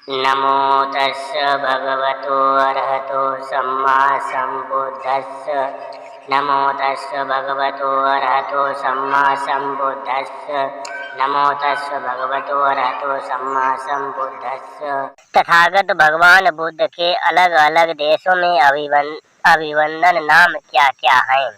नमो तस्य भगवतो अरहतो सम्मा सम्बुद्धस्य। नमो तस्य भगवतो अरहतो सम्मा सम्बुद्धस्य। नमो तस्य भगवतो अरहतो सम्मा सम्बुद्धस्य। तथागत भगवान बुद्ध के अलग अलग देशों में अभिवंदन नाम क्या क्या हैं?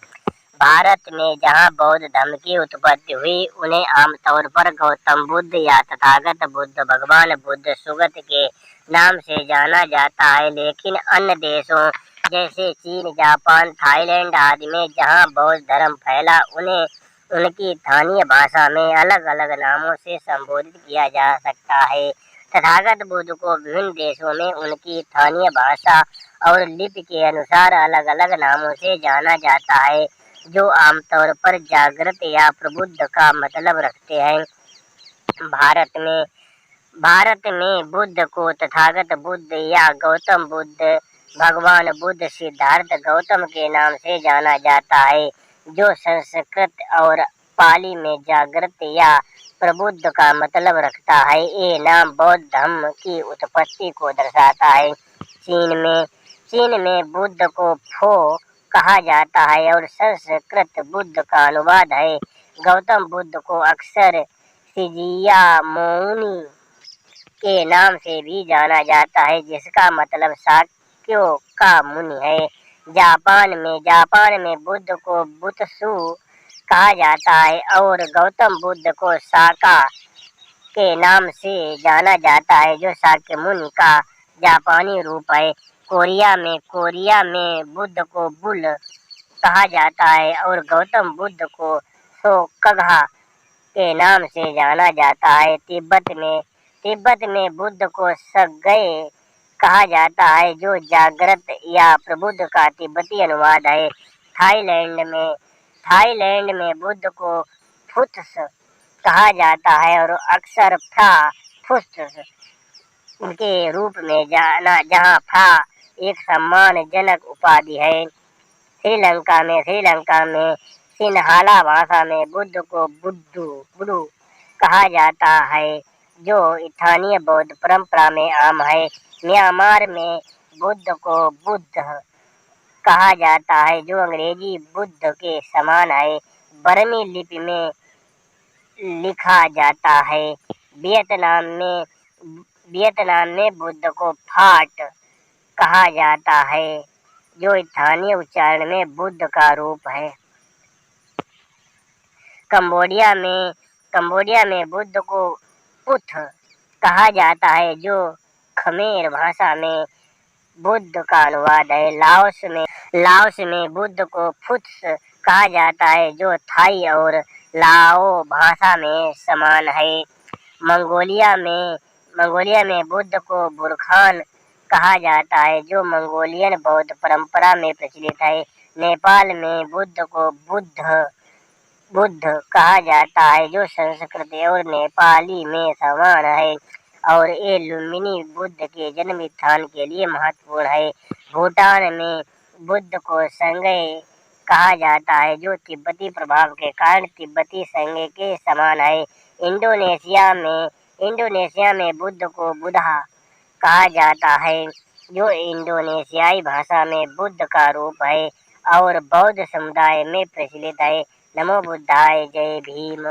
भारत में जहाँ बौद्ध धर्म की उत्पत्ति हुई उन्हें आमतौर पर गौतम बुद्ध या तथागत बुद्ध, भगवान बुद्ध, सुगत के नाम से जाना जाता है। लेकिन अन्य देशों जैसे चीन, जापान, थाईलैंड आदि में जहाँ बौद्ध धर्म फैला उन्हें उनकी स्थानीय भाषा में अलग अलग नामों से संबोधित किया जा सकता है। तथागत बुद्ध को विभिन्न देशों में उनकी स्थानीय भाषा और लिपि के अनुसार अलग अलग नामों से जाना जाता है, जो आमतौर पर जागृत या प्रबुद्ध का मतलब रखते हैं। भारत में बुद्ध को तथागत बुद्ध या गौतम बुद्ध, भगवान बुद्ध, सिद्धार्थ गौतम के नाम से जाना जाता है, जो संस्कृत और पाली में जागृत या प्रबुद्ध का मतलब रखता है। ये नाम बौद्ध धर्म की उत्पत्ति को दर्शाता है। चीन में बुद्ध को फो कहा जाता है और संस्कृत बुद्ध का अनुवाद है। गौतम बुद्ध को अक्सर सिजिया मौनी के नाम से भी जाना जाता है, जिसका मतलब शाक्यों का मुनि है। जापान में बुद्ध को बुत्सु कहा जाता है और गौतम बुद्ध को साका के नाम से जाना जाता है, जो शाक्य मुनि का जापानी रूप है। कोरिया में बुद्ध को बुल कहा जाता है और गौतम बुद्ध को सोकगहा के नाम से जाना जाता है। तिब्बत में बुद्ध को सगये कहा जाता है, जो जागृत या प्रबुद्ध का तिब्बती अनुवाद है। थाईलैंड में बुद्ध को फुत्स कहा जाता है और अक्सर फा फुत्स के रूप में जहाँ फा एक सम्मानजनक उपाधि है। श्रीलंका में सिन्हाला भाषा में बुद्ध को बुडू कहा जाता है, जो स्थानीय बौद्ध परंपरा में आम है। म्यांमार में बुद्ध को बुद्ध कहा जाता है, जो अंग्रेजी बुद्ध के समान है। बर्मी लिपि में लिखा जाता है। वियतनाम में बुद्ध को फाट कहा जाता है, जो स्थानीय उच्चारण में बुद्ध का रूप है। कंबोडिया में बुद्ध को पुथ कहा जाता है, जो खमेर भाषा में बुद्ध का अनुवाद है। लाओस में बुद्ध को फुत्स कहा जाता है, जो थाई और लाओ भाषा में समान है। मंगोलिया में बुद्ध को बुरखान कहा जाता है, जो मंगोलियन बौद्ध परंपरा में प्रचलित है। नेपाल में बुद्ध को बुद्ध कहा जाता है, जो संस्कृत और नेपाली में समान है और ये लुम्बिनी बुद्ध के जन्म स्थान के लिए महत्वपूर्ण है। भूटान में बुद्ध को संगय कहा जाता है, जो तिब्बती प्रभाव के कारण तिब्बती संगय के समान है। इंडोनेशिया में बुद्ध को बुधा कहा जाता है, जो इंडोनेशियाई भाषा में बुद्ध का रूप है और बौद्ध समुदाय में प्रचलित है। नमो बुद्धाय, जय भीम।